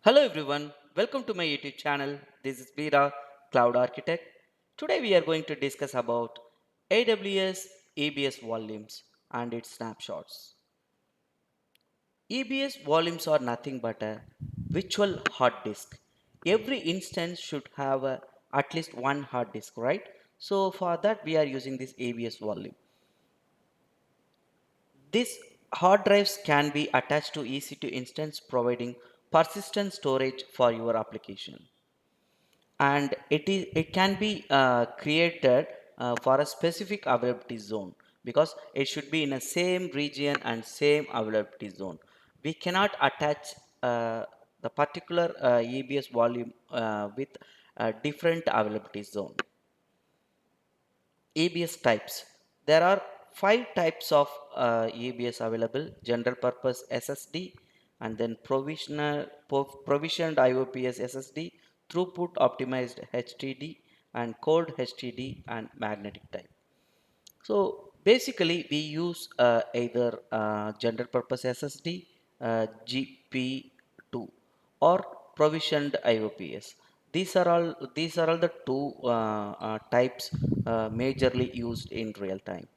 Hello everyone, welcome to my YouTube channel. This is Veera, Cloud Architect. Today we are going to discuss about AWS EBS Volumes and its snapshots. EBS volumes are nothing but a virtual hard disk. Every instance should have at least one hard disk, right? So for that we are using this EBS volume. These hard drives can be attached to EC2 instance providing persistent storage for your application. And it can be created for a specific availability zone because it should be in a same region and same availability zone. We cannot attach the particular EBS volume with a different availability zone. EBS types. There are five types of EBS available: general purpose SSD, and then provisioned IOPS SSD, throughput optimized HDD, and cold HDD, and magnetic type. So basically, we use either general purpose SSD, GP2, or provisioned IOPS. These are all the two types majorly used in real time.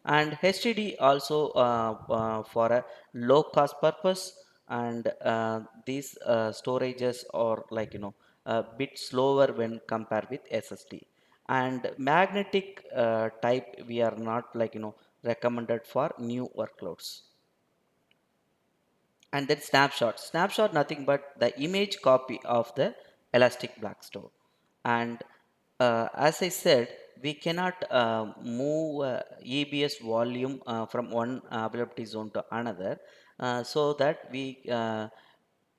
And HDD also for a low cost purpose, and these storages are a bit slower when compared with SSD. And magnetic type we are not recommended for new workloads. And then snapshot nothing but the image copy of the elastic block store. And as I said, we cannot move EBS volume from one availability zone to another, so that we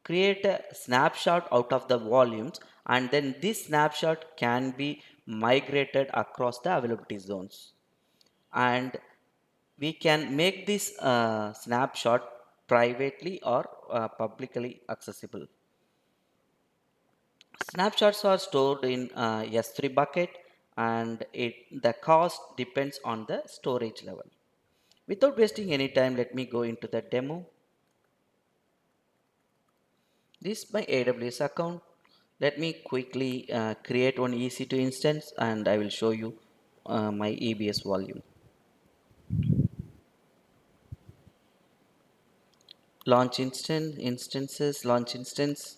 create a snapshot out of the volumes, and then this snapshot can be migrated across the availability zones. And we can make this snapshot privately or publicly accessible. Snapshots are stored in S3 bucket, and the cost depends on the storage level. Without wasting any time, let me go into the demo. This is my AWS account. Let me quickly create one EC2 instance, and I will show you my EBS volume. Launch instances, launch instance.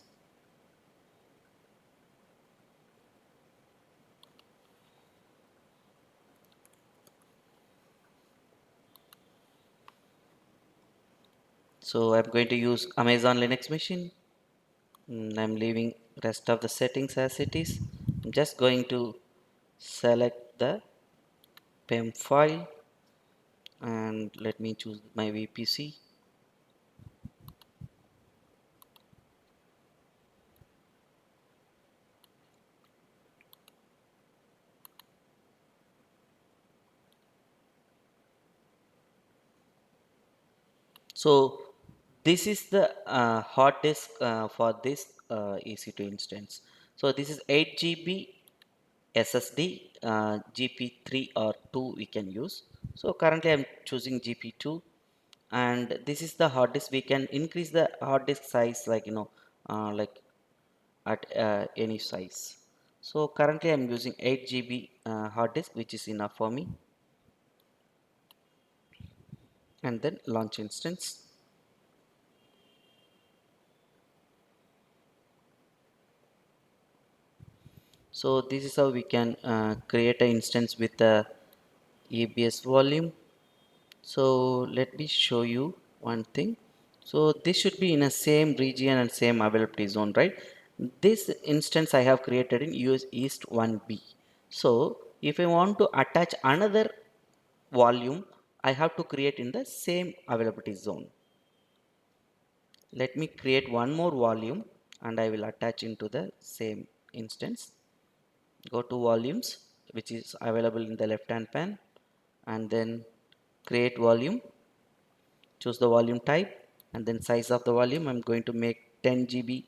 So I'm going to use Amazon Linux machine. I'm leaving rest of the settings as it is. I'm just going to select the PEM file, and let me choose my VPC. So this is the hard disk for this EC2 instance. So this is 8 GB SSD, GP3 or 2 we can use. So currently I'm choosing GP2, and this is the hard disk. We can increase the hard disk size like at any size. So currently I'm using 8 GB hard disk, which is enough for me. And then launch instance. So this is how we can create an instance with the EBS volume. So let me show you one thing. So this should be in a same region and same availability zone, right? This instance I have created in US East 1B. So if I want to attach another volume, I have to create in the same availability zone. Let me create one more volume, and I will attach into the same instance. Go to volumes, which is available in the left hand pane, and then create volume. Choose the volume type, and then size of the volume. I'm going to make 10 GB,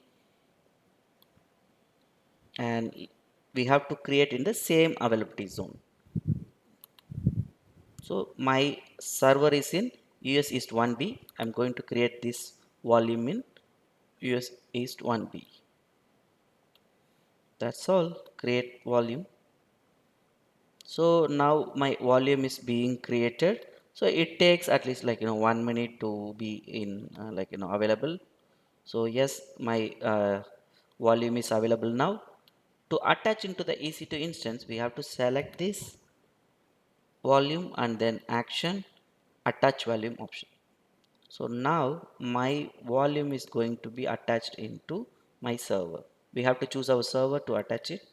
and we have to create in the same availability zone. So my server is in US East 1B. I'm going to create this volume in US East 1B. That's all. Create volume. So now my volume is being created. So it takes at least 1 minute to be in available. So yes, my volume is available now. To attach into the EC2 instance, we have to select this volume and then action attach volume option. So now my volume is going to be attached into my server. We have to choose our server to attach it,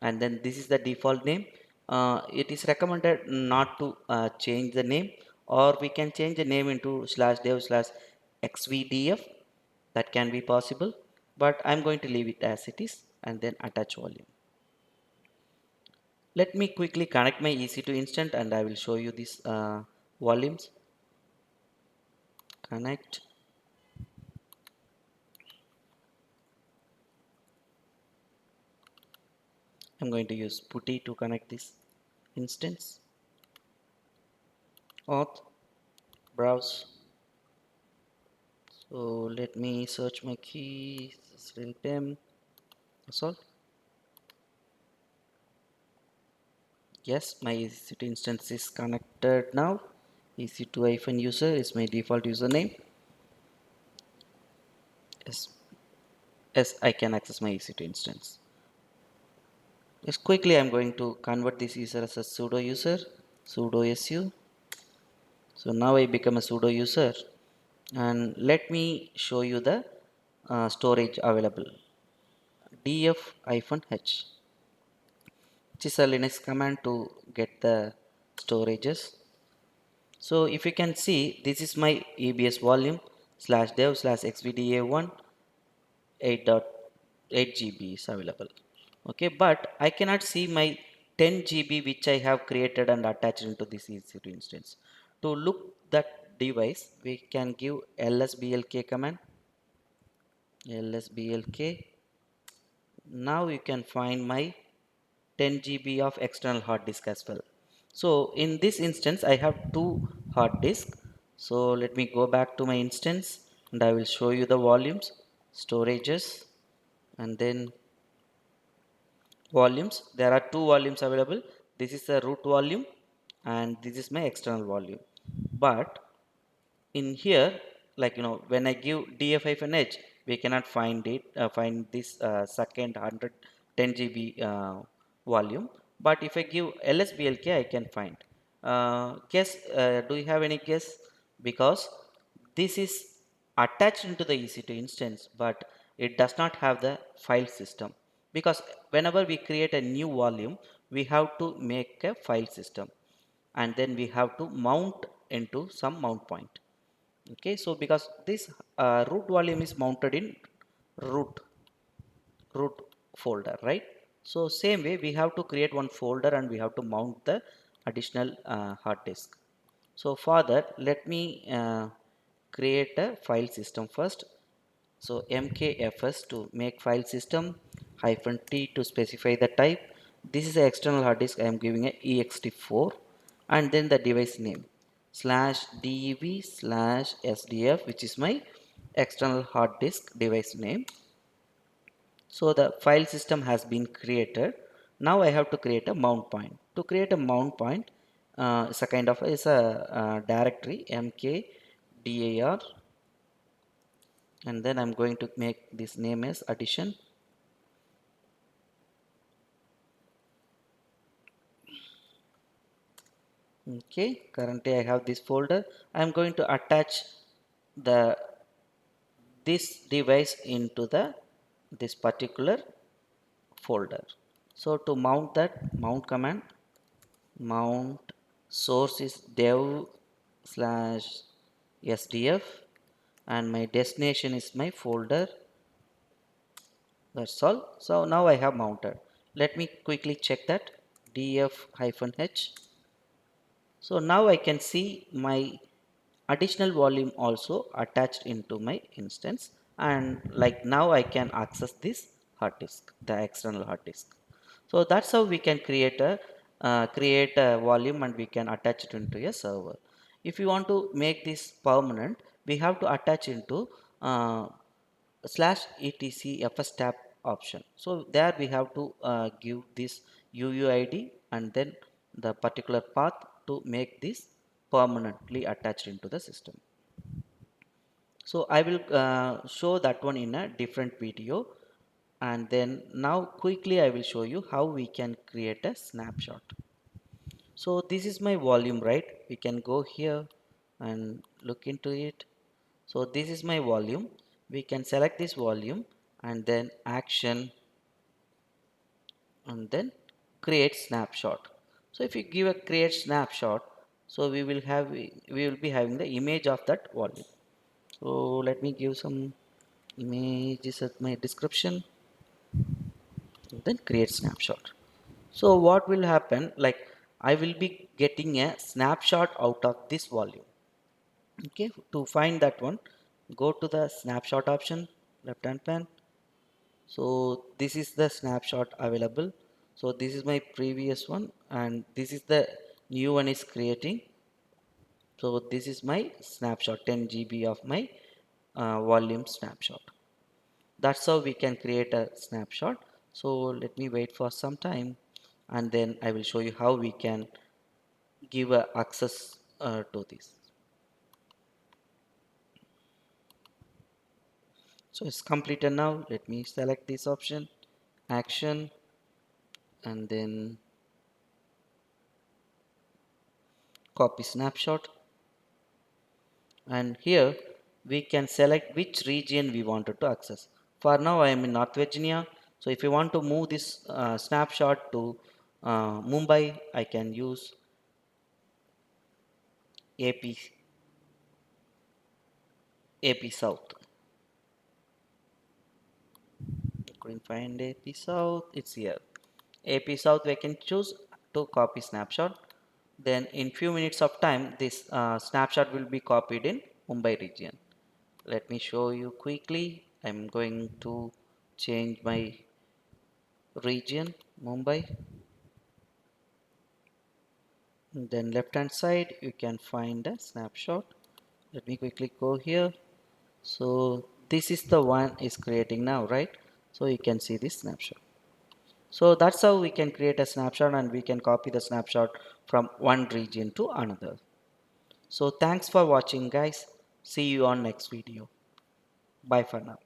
and then this is the default name. It is recommended not to change the name, or we can change the name into /dev/xvdf. That can be possible, but I'm going to leave it as it is and then attach volume. Let me quickly connect my EC2 instance and I will show you these volumes. Connect. I'm going to use putty to connect this instance. Auth, browse. So let me search my keys. Them. That's all. Yes, my EC2 instance is connected now. EC2-user is my default username. Yes, yes, I can access my EC2 instance. Yes, quickly I'm going to convert this user as a sudo user, sudo su. So now I become a sudo user, and let me show you the storage available. df-h, which is a Linux command to get the storages. So if you can see, this is my EBS volume /dev/xvda1 8.8 GB is available. Okay, but I cannot see my 10 GB which I have created and attached into this EC2 instance. To look that device, we can give lsblk command. lsblk. Now you can find my 10 GB of external hard disk as well. So in this instance, I have two hard disks. So let me go back to my instance and I will show you the volumes, storages, and then volumes. There are two volumes available. This is the root volume and this is my external volume. But in here, when I give df-h, we cannot find this second 110 GB volume. But if I give lsblk, I can find. Guess, do you have any guess? Because this is attached into the EC2 instance, but it does not have the file system. Because whenever we create a new volume, we have to make a file system, and then we have to mount into some mount point. Okay, so because this root volume is mounted in root root folder, right? So same way we have to create one folder and we have to mount the additional hard disk. So for that, let me create a file system first. So mkfs to make file system, -t to specify the type. This is the external hard disk. I am giving a ext4, and then the device name /dev/sdf, which is my external hard disk device name. So the file system has been created. Now I have to create a mount point. To create a mount point, it's a kind of directory mkdir, and then I'm going to make this name as addition. Okay, currently I have this folder. I'm going to attach the this device into the this particular folder. So to mount that, mount command, mount source is dev/sdf, and my destination is my folder. That's all. So now I have mounted. Let me quickly check that. df-h. So now I can see my additional volume also attached into my instance, and like now I can access this hard disk, the external hard disk. So that's how we can create a volume and we can attach it into a server. If you want to make this permanent, we have to attach into slash etc fs tab option. So there we have to give this UUID and then the particular path to make this permanently attached into the system. So I will show that one in a different video, and then now quickly I will show you how we can create a snapshot. So this is my volume, right? We can go here and look into it. So this is my volume. We can select this volume and then action and then create snapshot. So if you give a create snapshot, so we will be having the image of that volume. So let me give some images at my description and then create snapshot. So what will happen, like I will be getting a snapshot out of this volume. Okay, to find that one, go to the snapshot option, left hand pan. So this is the snapshot available. So this is my previous one and this is the new one is creating. So this is my snapshot, 10 GB of my volume snapshot. That's how we can create a snapshot. So let me wait for some time and then I will show you how we can give a access to this. So it's completed now. Let me select this option, action, and then copy snapshot. And here we can select which region we wanted to access. For now I am in North Virginia. So if you want to move this snapshot to Mumbai, I can use AP, AP South. Couldn't find AP South, it's here. AP South we can choose to copy snapshot. Then in few minutes of time this snapshot will be copied in Mumbai region. Let me show you quickly. I'm going to change my region Mumbai, then left hand side you can find a snapshot. Let me quickly go here. So this is the one is creating now, right? So you can see this snapshot. So that's how we can create a snapshot and we can copy the snapshot from one region to another. So thanks for watching guys. See you on next video. Bye for now.